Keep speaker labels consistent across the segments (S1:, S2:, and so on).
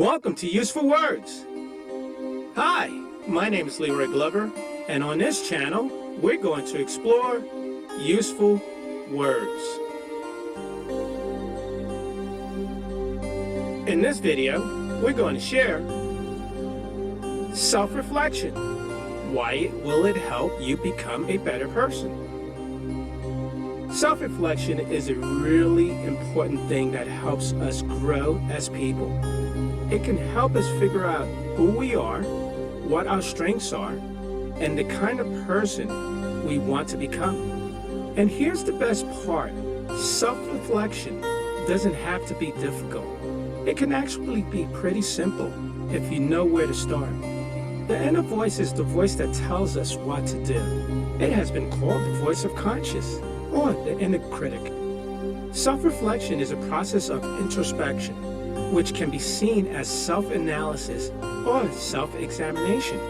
S1: Welcome to Useful Words. Hi, my name is Leroy Glover, and on this channel, we're going to explore useful words. In this video, we're going to share self-reflection. Why will it help you become a better person? Self-reflection is a really important thing that helps us grow as people. It can help us figure out who we are, what our strengths are, and the kind of person we want to become. And here's the best part. Self-reflection doesn't have to be difficult. It can actually be pretty simple if you know where to start. The inner voice is the voice that tells us what to do. It has been called the voice of conscience, or the inner critic. Self-reflection is a process of introspection, which can be seen as self-analysis or self-examination.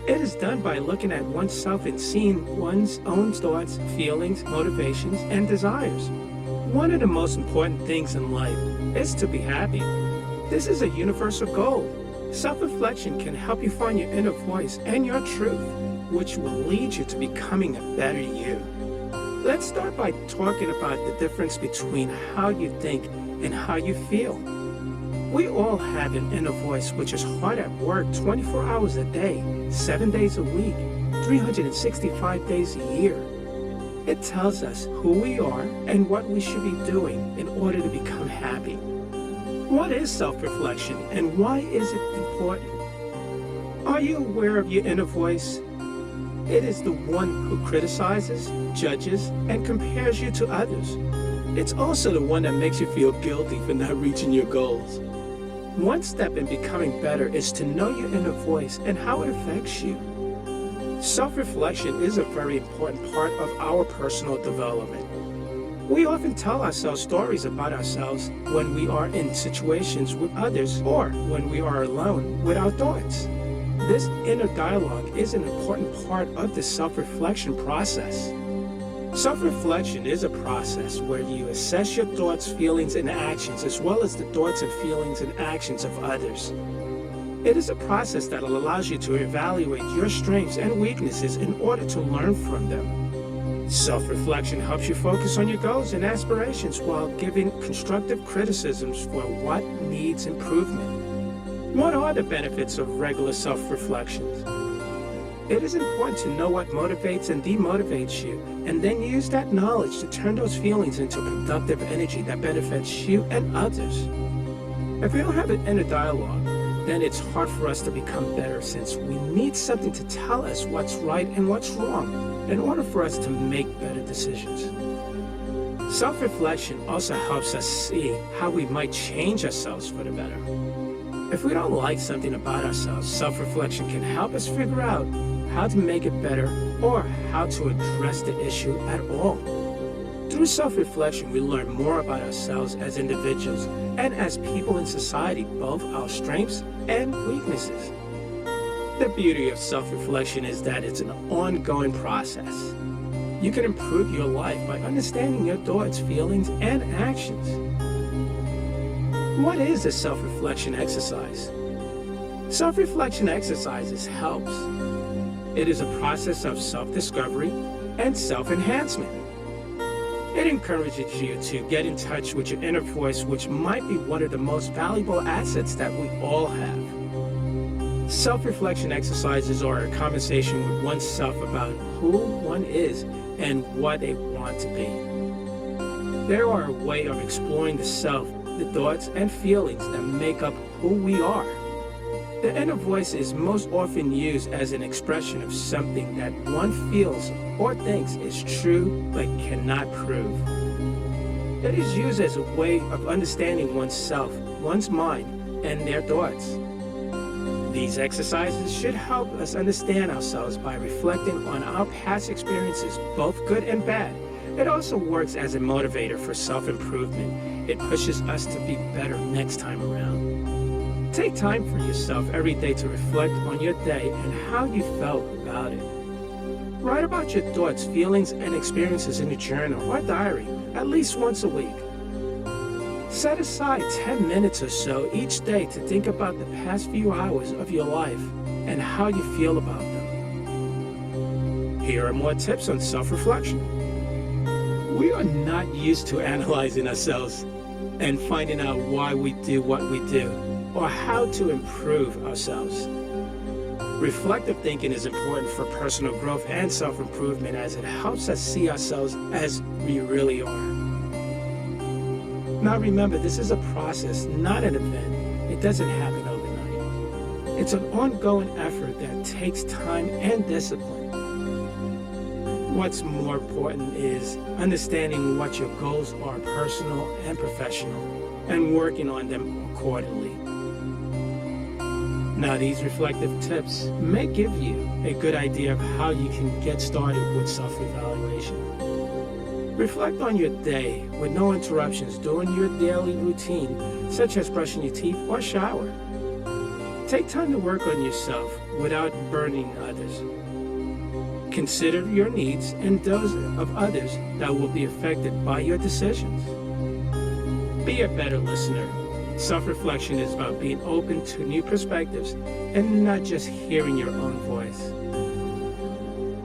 S1: It is done by looking at oneself and seeing one's own thoughts, feelings, motivations, and desires. One of the most important things in life is to be happy. This is a universal goal. Self-reflection can help you find your inner voice and your truth, which will lead you to becoming a better you. Let's start by talking about the difference between how you think and how you feel. We all have an inner voice which is hard at work 24 hours a day, 7 days a week, 365 days a year. It tells us who we are and what we should be doing in order to become happy. What is self-reflection and why is it important? Are you aware of your inner voice? It is the one who criticizes, judges, and compares you to others. It's also the one that makes you feel guilty for not reaching your goals. One step in becoming better is to know your inner voice and how it affects you. Self-reflection is a very important part of our personal development. We often tell ourselves stories about ourselves when we are in situations with others or when we are alone with our thoughts. This inner dialogue is an important part of the self-reflection process. Self-reflection is a process where you assess your thoughts, feelings, and actions, as well as the thoughts and feelings and actions of others. It is a process that allows you to evaluate your strengths and weaknesses in order to learn from them. Self-reflection helps you focus on your goals and aspirations while giving constructive criticisms for what needs improvement. What are the benefits of regular self-reflections? It is important to know what motivates and demotivates you, and then use that knowledge to turn those feelings into productive energy that benefits you and others. If we don't have an inner dialogue, then it's hard for us to become better, since we need something to tell us what's right and what's wrong in order for us to make better decisions. Self-reflection also helps us see how we might change ourselves for the better. If we don't like something about ourselves, self-reflection can help us figure out how to make it better or how to address the issue at all. Through self-reflection, we learn more about ourselves as individuals and as people in society, both our strengths and weaknesses. The beauty of self-reflection is that it's an ongoing process. You can improve your life by understanding your thoughts, feelings, and actions. What is a self-reflection exercise? Self-reflection exercises helps. It is a process of self-discovery and self-enhancement. It encourages you to get in touch with your inner voice, which might be one of the most valuable assets that we all have. Self-reflection exercises are a conversation with oneself about who one is and what they want to be. They are a way of exploring the self, the thoughts and feelings that make up who we are. The inner voice is most often used as an expression of something that one feels or thinks is true but cannot prove. It is used as a way of understanding oneself, one's mind, and their thoughts. These exercises should help us understand ourselves by reflecting on our past experiences, both good and bad. It also works as a motivator for self-improvement. It pushes us to be better next time around. Take time for yourself every day to reflect on your day and how you felt about it. Write about your thoughts, feelings, and experiences in a journal or diary at least once a week. Set aside 10 minutes or so each day to think about the past few hours of your life and how you feel about them. Here are more tips on self-reflection. We are not used to analyzing ourselves and finding out why we do what we do or how to improve ourselves. Reflective thinking is important for personal growth and self-improvement as it helps us see ourselves as we really are. Now remember, this is a process, not an event. It doesn't happen overnight. It's an ongoing effort that takes time and discipline. What's more important is understanding what your goals are, personal and professional, and working on them accordingly. Now, these reflective tips may give you a good idea of how you can get started with self-evaluation. Reflect on your day with no interruptions during your daily routine, such as brushing your teeth or shower. Take time to work on yourself without burdening others. Consider your needs and those of others that will be affected by your decisions. Be a better listener. Self-reflection is about being open to new perspectives and not just hearing your own voice.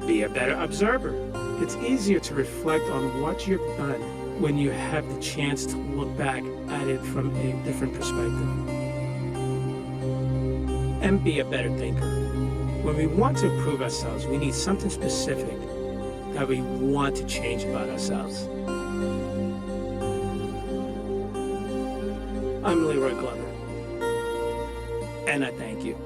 S1: Be a better observer. It's easier to reflect on what you've done when you have the chance to look back at it from a different perspective. And be a better thinker. When we want to improve ourselves, we need something specific that we want to change about ourselves. I'm Leroy Glover, and I thank you.